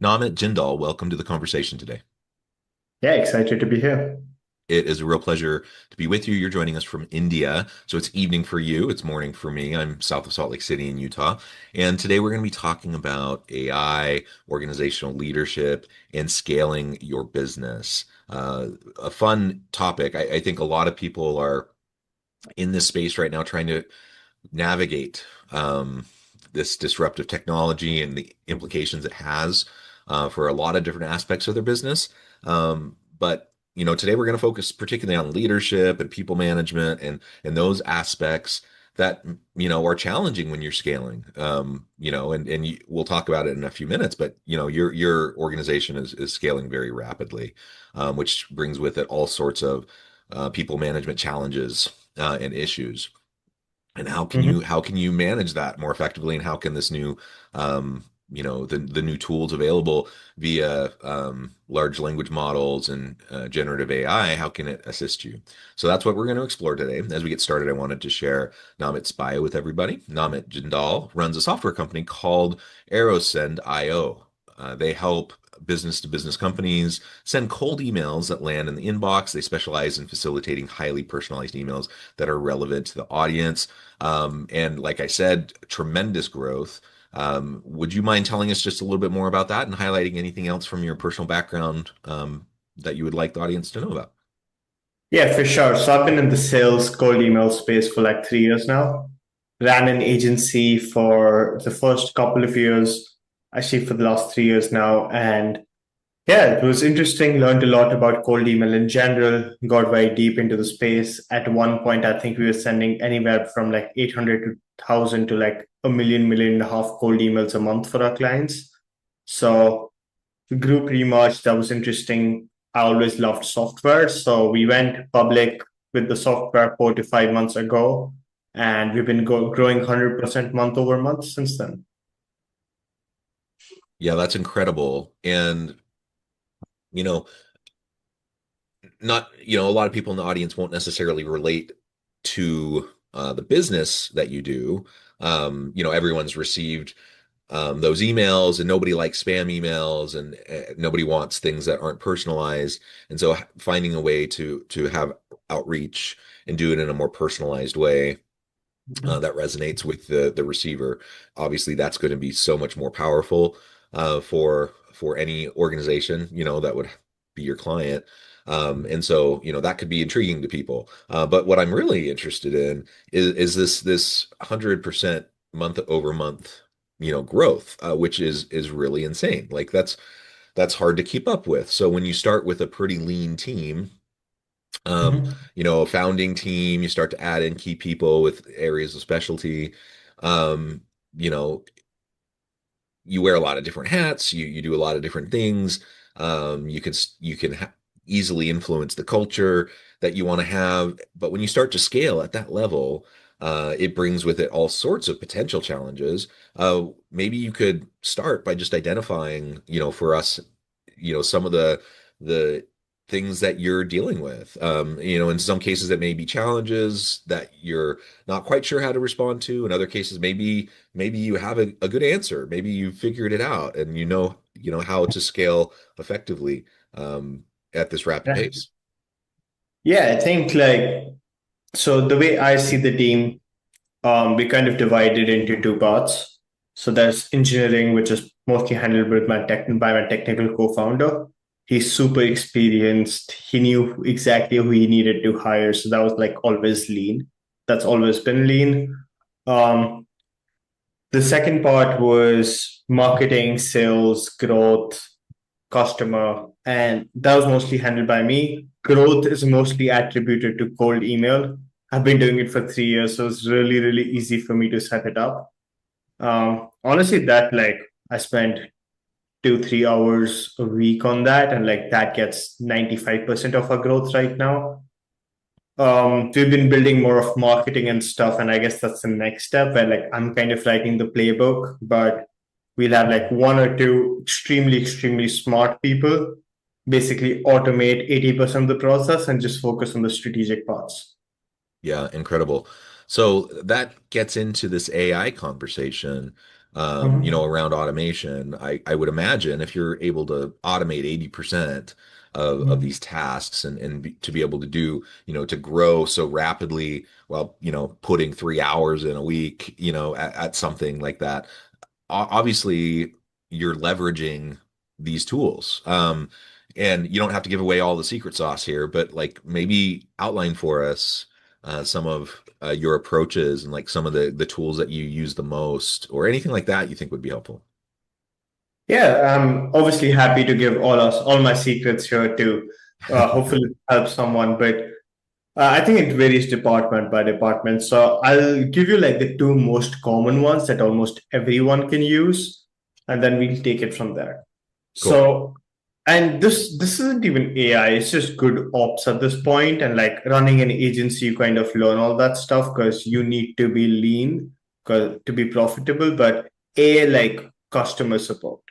Namit Jindal, welcome to the conversation today. Yeah, excited to be here. It is a real pleasure to be with you. You're joining us from India. So it's evening for you, it's morning for me. I'm south of Salt Lake City in Utah. And today we're going to be talking about AI, organizational leadership, and scaling your business. A fun topic. I think a lot of people are in this space right now trying to navigate this disruptive technology and the implications it has for a lot of different aspects of their business. But today we're going to focus particularly on leadership and people management and those aspects that are challenging when you're scaling. We'll talk about it in a few minutes. But your organization is scaling very rapidly, which brings with it all sorts of people management challenges and issues. And how can you Mhm. how can you manage that more effectively? And how can this new the new tools available via large language models and generative AI, how can it assist you? So that's what we're going to explore today. As we get started, I wanted to share Namit's bio with everybody. Namit Jindal runs a software company called AeroSend.io. They help business to business companies send cold emails that land in the inbox. They specialize in facilitating highly personalized emails that are relevant to the audience. And like I said, tremendous growth. Would you mind telling us just a little bit more about that and highlighting anything else from your personal background that you would like the audience to know about? Yeah, for sure. So I've been in the sales cold email space for like 3 years now. Ran an agency for the first couple of years, actually for the last 3 years now. And yeah, it was interesting. Learned a lot about cold email in general. Got very deep into the space. At one point, I think we were sending anywhere from like 800 to 1,000 to like a million and a half cold emails a month for our clients. So grew pretty much. That was interesting. I always loved software. So we went public with the software 4 to 5 months ago, and we've been growing 100% month over month since then. Yeah, that's incredible. And, you know, not, a lot of people in the audience won't necessarily relate to the business that you do. Everyone's received those emails, and nobody likes spam emails, and nobody wants things that aren't personalized. And so finding a way to have outreach and do it in a more personalized way that resonates with the receiver, obviously that's going to be so much more powerful for any organization that would be your client. And so that could be intriguing to people. But what I'm really interested in is this 100% month over month growth, which is really insane. Like that's hard to keep up with. So when you start with a pretty lean team, Mhm. a founding team, you start to add in key people with areas of specialty. Um, you know, you wear a lot of different hats, you do a lot of different things. You can easily influence the culture that you want to have, but when you start to scale at that level, it brings with it all sorts of potential challenges. Maybe you could start by just identifying, for us, some of the things that you're dealing with. In some cases that may be challenges that you're not quite sure how to respond to. In other cases, maybe you have a good answer. Maybe you figured it out and you know how to scale effectively at this rapid Yeah. pace. Yeah, I think like so the way I see the team, we kind of divided into two parts. So there's engineering, which is mostly handled by my technical co-founder. He's super experienced. He knew exactly who he needed to hire. So that was like always lean. That's always been lean. Um, the second part was marketing, sales, growth, customer, and that was mostly handled by me. Growth is mostly attributed to cold email. I've been doing it for 3 years, so it's really, really easy for me to set it up. Honestly, that like I spend 2, 3 hours a week on that, and like that gets 95% of our growth right now. We've been building more of marketing and stuff, and I guess that's the next step where like I'm kind of writing the playbook, but we'll have like one or two extremely, extremely smart people basically automate 80% of the process and just focus on the strategic parts. Yeah, incredible. So that gets into this AI conversation. Mhm. around automation. I would imagine if you're able to automate 80% of Mhm. these tasks to be able to do, to grow so rapidly while, putting 3 hours in a week, at something like that, obviously you're leveraging these tools. And you don't have to give away all the secret sauce here, but like maybe outline for us some of your approaches and like some of the tools that you use the most or anything like that you think would be helpful. Yeah, I'm obviously happy to give all my secrets here to hopefully help someone, but I think it varies department by department. So I'll give you like the two most common ones that almost everyone can use, and then we'll take it from there. Cool. So, and this isn't even AI, it's just good ops at this point. And like running an agency, you kind of learn all that stuff because you need to be lean 'cause to be profitable, but like customer support.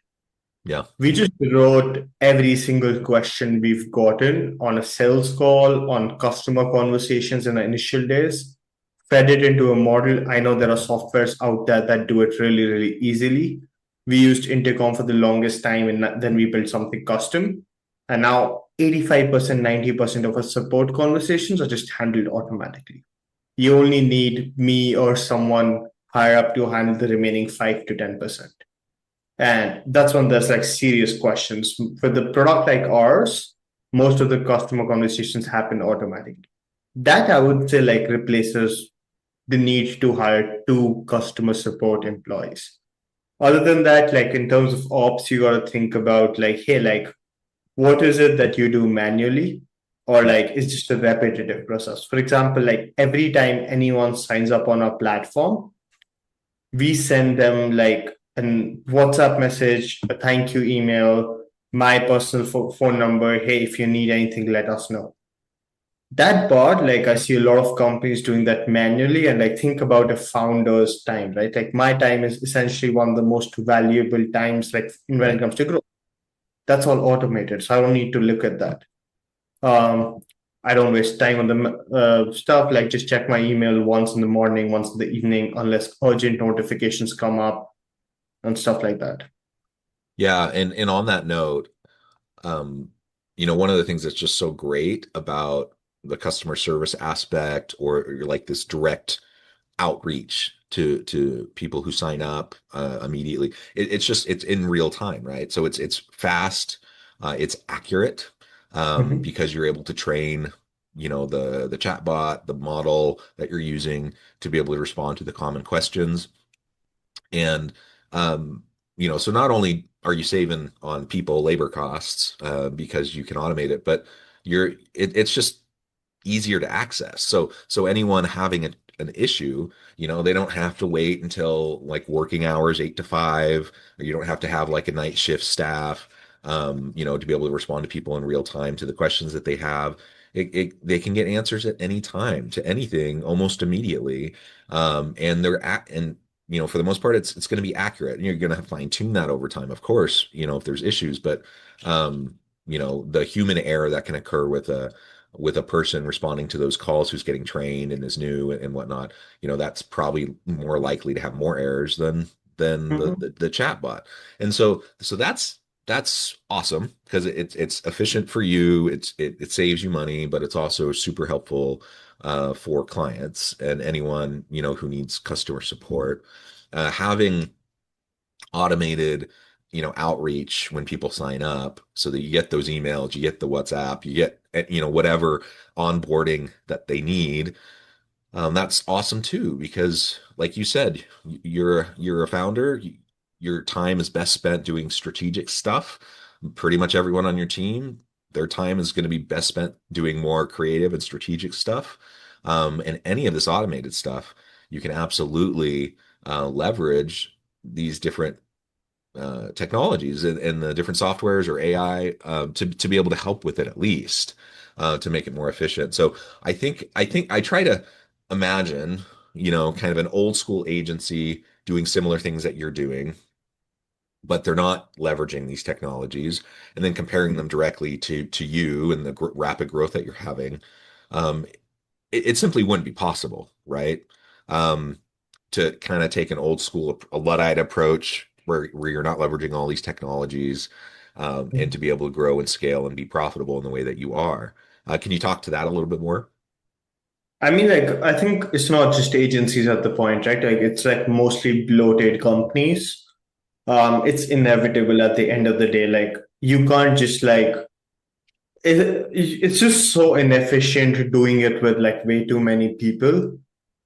Yeah. We just wrote every single question we've gotten on a sales call, on customer conversations in the initial days, fed it into a model. I know there are softwares out there that do it really, really easily. We used Intercom for the longest time, and then we built something custom. And now 85%, 90% of our support conversations are just handled automatically. You only need me or someone higher up to handle the remaining 5 to 10%. And that's when there's like serious questions. For the product like ours, most of the customer conversations happen automatically. That I would say like replaces the need to hire two customer support employees. Other than that, like in terms of ops, you got to think about like, hey, like what is it that you do manually? Or Yeah. like it's just a repetitive process. For example, like every time anyone signs up on our platform, we send them like a WhatsApp message, a thank you email, my personal phone number. Hey, if you need anything, let us know. That part, like I see a lot of companies doing that manually, and like think about a founder's time, right? Like my time is essentially one of the most valuable times, like when it Right. comes to growth. That's all automated, so I don't need to look at that. Um, I don't waste time on the stuff like just check my email once in the morning, once in the evening, unless urgent notifications come up and stuff like that. Yeah. And on that note, um, one of the things that's just so great about the customer service aspect or like this direct outreach to people who sign up immediately. It's in real time, right? So it's fast, it's accurate Mhm. because you're able to train, the chatbot, the model that you're using to be able to respond to the common questions. And so not only are you saving on people labor costs because you can automate it, but it's just easier to access. So anyone having an issue, they don't have to wait until like working hours 8 to 5, or you don't have to have like a night shift staff, to be able to respond to people in real time to the questions that they have. They can get answers at any time to anything almost immediately. And for the most part, it's going to be accurate. And you're going to fine tune that over time, of course, if there's issues, but the human error that can occur with a person responding to those calls who's getting trained and is new and whatnot, that's probably more likely to have more errors than the Mhm. the, the chat bot. And so that's awesome because it's efficient for you. It saves you money, but it's also super helpful for clients and anyone who needs customer support. Having automated outreach when people sign up so that you get those emails, you get the WhatsApp, you get whatever onboarding that they need. That's awesome too because like you said, you're a founder. Your time is best spent doing strategic stuff. Pretty much everyone on your team, their time is going to be best spent doing more creative and strategic stuff. And any of this automated stuff, you can absolutely leverage these different technologies and the different softwares or AI to be able to help with it at least to make it more efficient. So I think I try to imagine, kind of an old school agency doing similar things that you're doing, but they're not leveraging these technologies, and then comparing them directly to you and the rapid growth that you're having. It simply wouldn't be possible, right? Um, to kind of take an old school, a Luddite approach where you're not leveraging all these technologies, and to be able to grow and scale and be profitable in the way that you are. Can you talk to that a little bit more? I mean, like, I think it's not just agencies at the point, right? Like, it's like mostly bloated companies. It's inevitable at the end of the day. Like, you can't just like it's just so inefficient doing it with like way too many people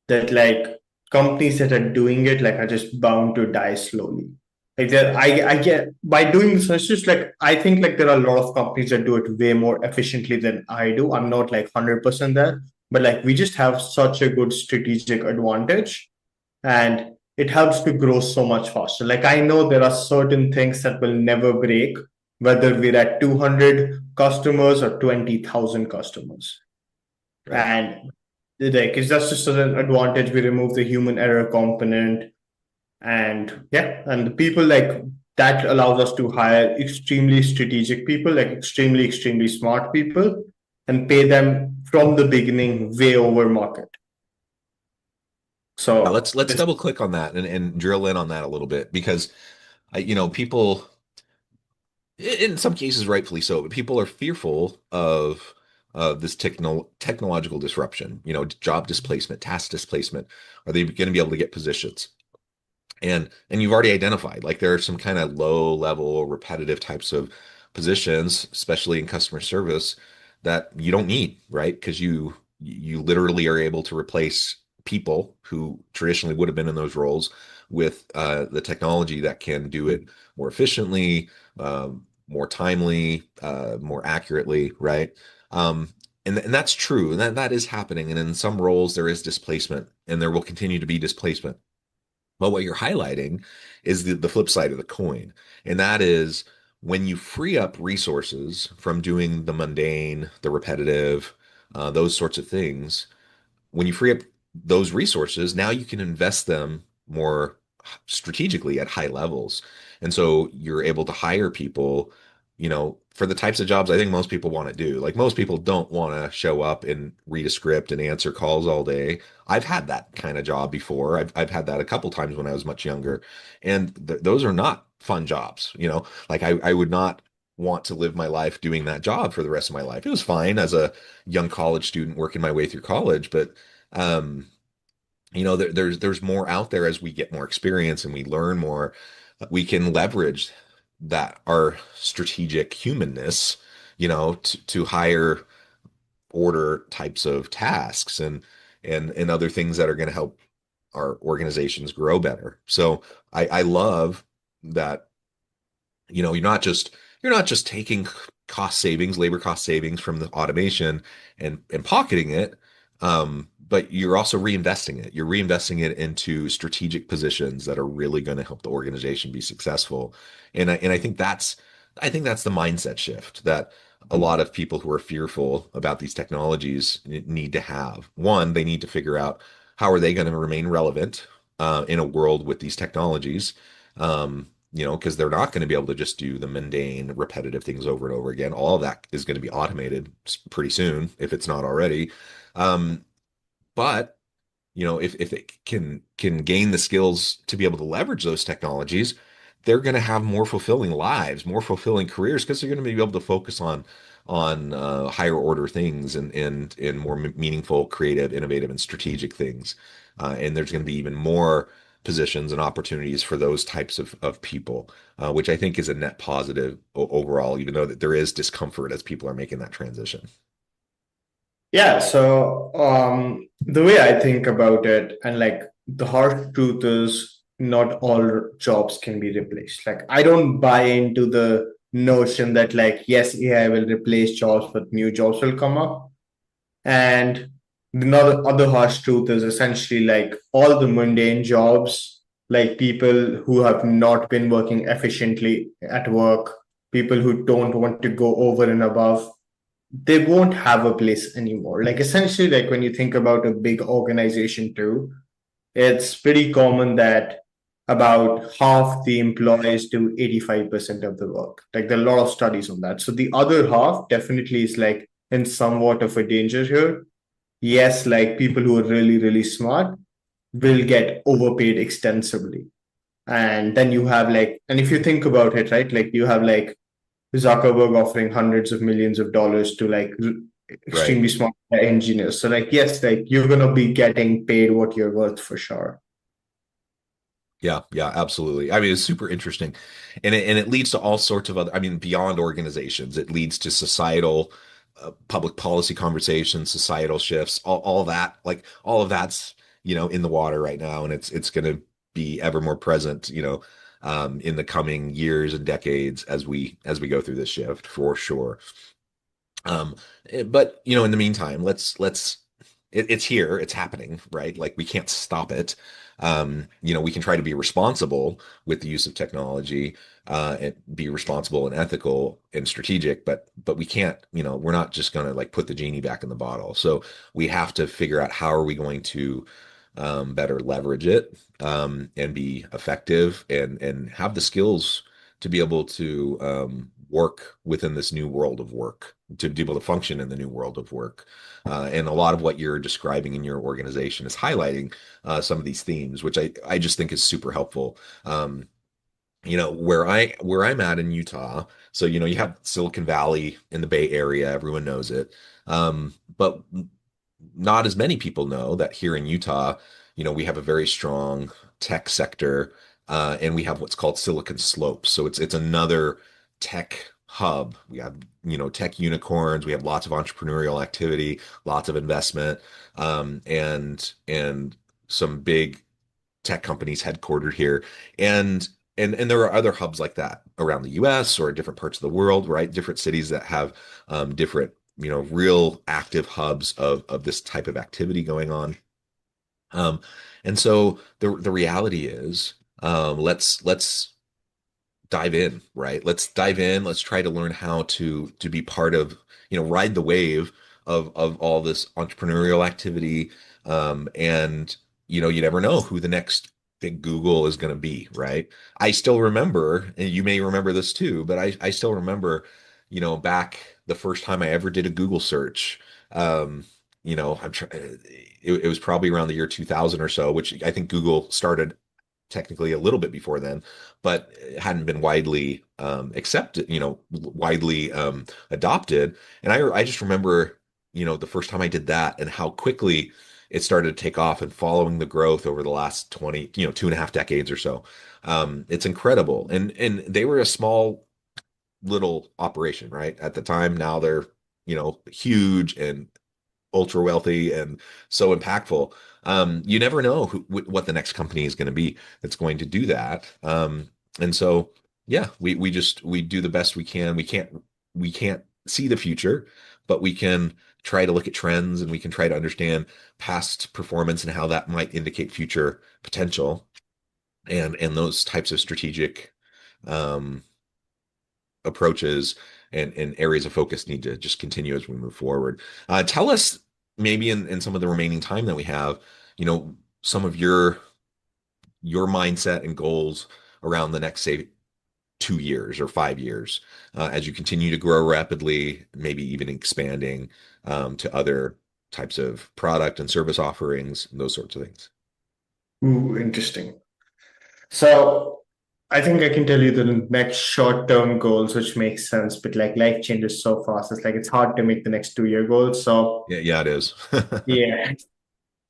that like companies that are doing it like are just bound to die slowly. Like that, I get by doing this. It's just like I think like there are a lot of companies that do it way more efficiently than I do. I'm not like 100% there, but like we just have such a good strategic advantage, and it helps to grow so much faster. Like I know there are certain things that will never break, whether we're at 200 customers or 20,000 customers. Right. And like, it's that's just an advantage. We remove the human error component, and yeah, and the people like that allows us to hire extremely strategic people, like extremely smart people, and pay them from the beginning way over market. So Let's this, double click on that and drill in on that a little bit because people in some cases rightfully so, but people are fearful of this technological disruption, job displacement, task displacement. Are they going to be able to get positions? And you've already identified like there are some kind of low level repetitive types of positions, especially in customer service, that you don't need, right? Because you literally are able to replace people who traditionally would have been in those roles with the technology that can do it more efficiently, more timely, more accurately, right? And that's true, and that is happening. And in some roles there is displacement, and there will continue to be displacement. But what you're highlighting is the flip side of the coin. And that is when you free up resources from doing the mundane, the repetitive, those sorts of things, when you free up those resources, now you can invest them more strategically at high levels. And so you're able to hire people, for the types of jobs I think most people want to do. Like most people don't want to show up and read a script and answer calls all day. I've had that kind of job before. I've had that a couple times when I was much younger. And those are not fun jobs, Like I would not want to live my life doing that job for the rest of my life. It was fine as a young college student working my way through college, but um, there's more out there as we get more experience and we learn more. We can leverage that our strategic humanness, to higher order types of tasks and other things that are going to help our organizations grow better. So I love that you're not just taking cost savings, labor cost savings from the automation and pocketing it, but you're also reinvesting it. You're reinvesting it into strategic positions that are really going to help the organization be successful. And I think that's the mindset shift that a lot of people who are fearful about these technologies need to have. One, they need to figure out how are they going to remain relevant in a world with these technologies. Because they're not going to be able to just do the mundane, repetitive things over and over again. All of that is going to be automated pretty soon, if it's not already. Um, but if they can gain the skills to be able to leverage those technologies, they're going to have more fulfilling lives, more fulfilling careers, because they're going to be able to focus on higher order things and more meaningful, creative, innovative, and strategic things. And there's going to be even more positions and opportunities for those types of people, which I think is a net positive overall, even though that there is discomfort as people are making that transition. yeah. So the way I think about it, and like the hard truth is, not all jobs can be replaced. Like I don't buy into the notion that like yes, AI will replace jobs, but new jobs will come up. And the other harsh truth is essentially like all the mundane jobs, like people who have not been working efficiently at work, people who don't want to go over and above, they won't have a place anymore. Like essentially, like when you think about a big organization too, it's pretty common that about half the employees do 85% of the work. Like there are a lot of studies on that. So the other half definitely is like in somewhat of a danger here. Yes, like people who are really, really smart, will get overpaid extensively. And then you have like, and if you think about it, right, like you have like Zuckerberg offering hundreds of millions of dollars to like Right. extremely smart engineers. So like, yes, like you're gonna be getting paid what you're worth for sure. Yeah, yeah, absolutely. I mean, it's super interesting. And it leads to all sorts of other, I mean, beyond organizations, it leads to societal public policy conversations, societal shifts, all that, like all of that's, in the water right now, and it's going to be ever more present, in the coming years and decades as we go through this shift for sure. But in the meantime, it's here, it's happening, right? Like we can't stop it. We can try to be responsible with the use of technology, and be responsible and ethical and strategic, but we can't, we're not just gonna like put the genie back in the bottle. So we have to figure out how are we going to better leverage it, and be effective and have the skills to be able to work within this new world of work, to be able to function in the new world of work. And a lot of what you're describing in your organization is highlighting some of these themes, which I just think is super helpful. Where I'm at in Utah, so you have Silicon Valley in the Bay Area, everyone knows it. But not as many people know that here in Utah, we have a very strong tech sector, and we have what's called Silicon Slopes. So it's another tech hub. We have, tech unicorns. We have lots of entrepreneurial activity, lots of investment, and some big tech companies headquartered here. And there are other hubs like that around the US or different parts of the world, right? Different cities that have different, real active hubs of this type of activity going on. Um, and so the reality is, let's dive in, right? Let's dive in. Let's try to learn how to be part of, ride the wave of all this entrepreneurial activity. And you never know who the next big Google is going to be, right? I still remember, and you may remember this too, but I still remember, back the first time I ever did a Google search. It was probably around the year 2000 or so, which I think Google started technically a little bit before then, but it hadn't been widely accepted, widely adopted. And I just remember, the first time I did that and how quickly it started to take off and following the growth over the last 20, 2.5 decades or so. It's incredible. And they were a small little operation, right? At the time. Now they're, huge and ultra wealthy and so impactful. You never know what the next company is going to be that's going to do that. And so, yeah, we do the best we can. We can't see the future, but we can try to look at trends and we can try to understand past performance and how that might indicate future potential. And those types of strategic um, approaches and areas of focus need to just continue as we move forward. Tell us maybe in some of the remaining time that we have, some of your mindset and goals around the next, say, 2 years or 5 years, as you continue to grow rapidly, maybe even expanding to other types of product and service offerings, those sorts of things. Ooh, interesting. So I think I can tell you the next short-term goals, which makes sense, but like life changes so fast. It's like it's hard to make the next 2 year goals. So Yeah, yeah, it is. yeah.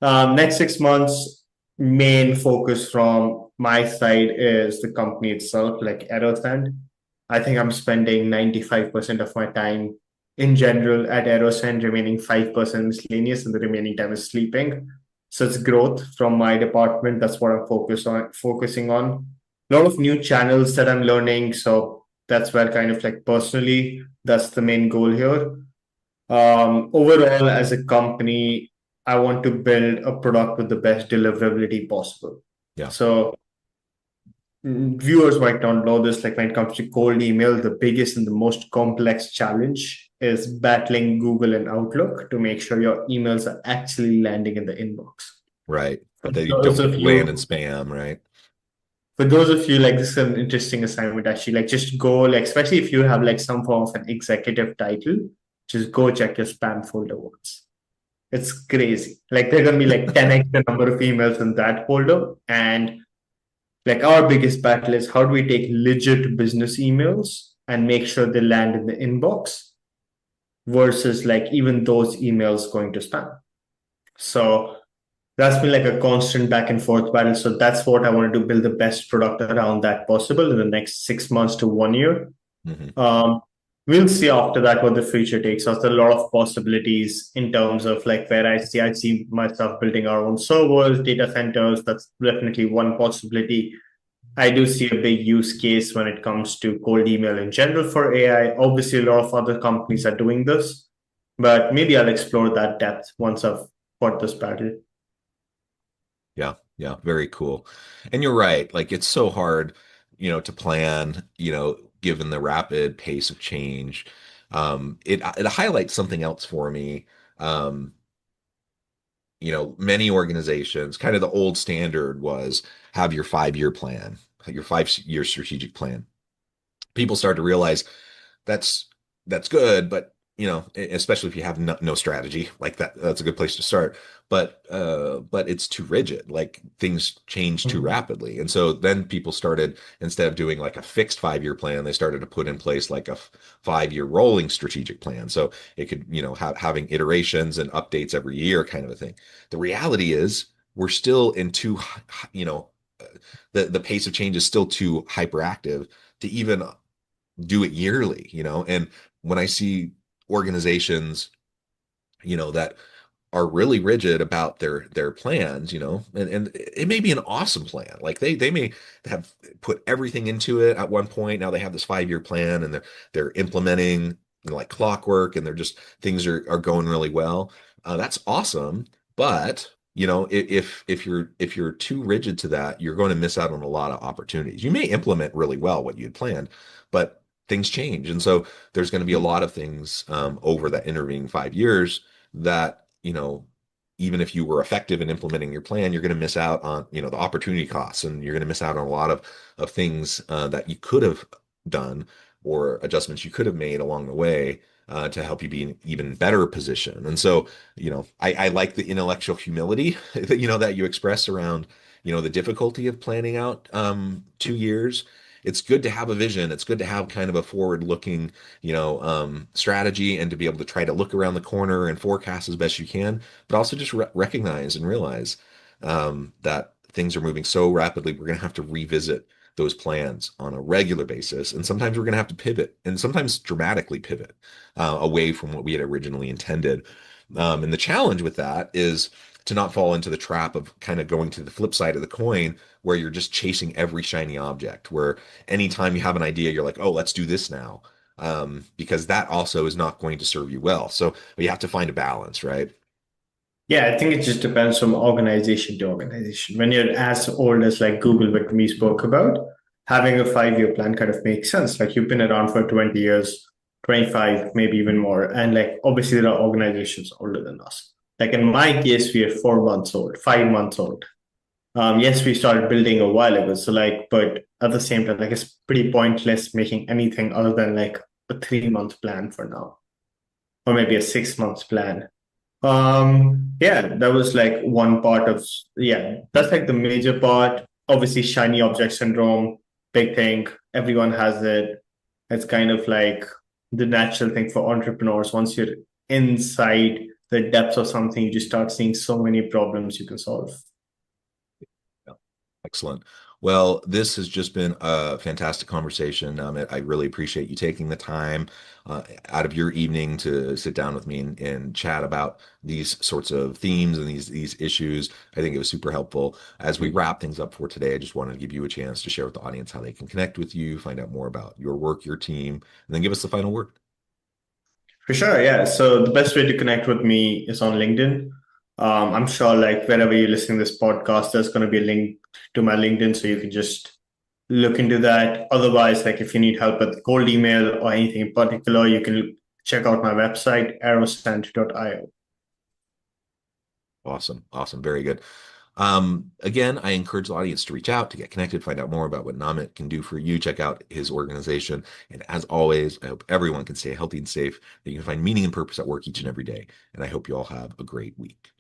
Next 6 months, main focus from my side is the company itself, like Aerosand. I think I'm spending 95% of my time in general at Aerosand, remaining 5% miscellaneous, and the remaining time is sleeping. So it's growth from my department. That's what I'm focusing on. A lot of new channels that I'm learning. So that's where kind of like personally, that's the main goal here. Overall, as a company, I want to build a product with the best deliverability possible. Yeah, So viewers might not know this, like when it comes to cold email, the biggest and the most complex challenge is battling Google and Outlook to make sure your emails are actually landing in the inbox. right. For They those don't of land in you, spam, right? for those of you, like this is an interesting assignment actually. Like just go, like especially if you have like some form of an executive title, just go check your spam folder once. It's crazy. Like they're gonna be like 10x the number of emails in that folder. And like our biggest battle is how do we take legit business emails and make sure they land in the inbox versus like even those emails going to spam. So that's been like a constant back and forth battle. So that's what I want to do, build the best product around that possible in the next 6 months to 1 year. Hmm. Um, we'll see after that what the future takes us. There are a lot of possibilities in terms of like where I see myself building our own servers, data centers. That's definitely one possibility. I do see a big use case when it comes to cold email in general for AI. Obviously, a lot of other companies are doing this, but maybe I'll explore that depth once I've fought this battle. Yeah, yeah, very cool. And you're right. Like it's so hard, to plan, given the rapid pace of change. It highlights something else for me. Um, many organizations, kind of the old standard was have your 5-year plan, your 5-year strategic plan. People start to realize that's that's good, but especially if you have no strategy like that, that's a good place to start. But it's too rigid. Like things change too Mhm. rapidly, and so then people started, instead of doing like a fixed 5-year plan, they started to put in place like a 5-year rolling strategic plan. So it could having iterations and updates every year, kind of a thing. The reality is we're still in too you know the pace of change is still too hyperactive to even do it yearly, and when I see organizations, that are really rigid about their plans, and it may be an awesome plan. Like they may have put everything into it at one point. Now they have this 5-year plan and they're implementing, like clockwork, and they're just things are going really well. That's awesome. But if you're too rigid to that, you're going to miss out on a lot of opportunities. You may implement really well what you had planned, but things change. And so there's going to be a lot of things over that intervening 5 years that, even if you were effective in implementing your plan, you're going to miss out on, the opportunity costs, and you're going to miss out on a lot of things that you could have done, or adjustments you could have made along the way to help you be in an even better position. And so, I like the intellectual humility that, that you express around, the difficulty of planning out 2 years. It's good to have a vision. It's good to have kind of a forward-looking strategy, and to be able to try to look around the corner and forecast as best you can, but also just recognize and realize that things are moving so rapidly. We're going to have to revisit those plans on a regular basis. And sometimes we're going to have to pivot, and sometimes dramatically pivot away from what we had originally intended. And the challenge with that is to not fall into the trap of kind of going to the flip side of the coin, where you're just chasing every shiny object, where anytime you have an idea, you're like, oh, let's do this now. Because that also is not going to serve you well. So you have to find a balance, right? Yeah, I think it just depends from organization to organization. When you're as old as like Google, what we spoke about, having a 5-year plan kind of makes sense. Like you've been around for 20 years, 25, maybe even more. And like obviously there are organizations older than us. Like in my case, we are 4 months old, 5 months old. Yes, we started building a while ago. So like, but at the same time, like it's pretty pointless making anything other than like a 3 month plan for now, or maybe a 6 months plan. Yeah, that was like one part of, yeah, that's like the major part. Obviously, shiny object syndrome, big thing. Everyone has it. It's kind of like the natural thing for entrepreneurs. Once you're inside the depths of something, you just start seeing so many problems you can solve. Yeah. Excellent. Well, this has just been a fantastic conversation. I really appreciate you taking the time out of your evening to sit down with me and chat about these sorts of themes and these issues. I think it was super helpful. As we wrap things up for today, I just wanted to give you a chance to share with the audience how they can connect with you, find out more about your work, your team, and then give us the final word. For sure, yeah. So the best way to connect with me is on LinkedIn. I'm sure, like wherever you're listening to this podcast, there's going to be a link to my LinkedIn, so you can just look into that. Otherwise, like if you need help with cold email or anything in particular, you can check out my website, aeroscent.io. Awesome. Awesome. Very good. Again, I encourage the audience to reach out, to get connected, find out more about what Namit can do for you. Check out his organization. And as always, I hope everyone can stay healthy and safe, that you can find meaning and purpose at work each and every day. And I hope you all have a great week.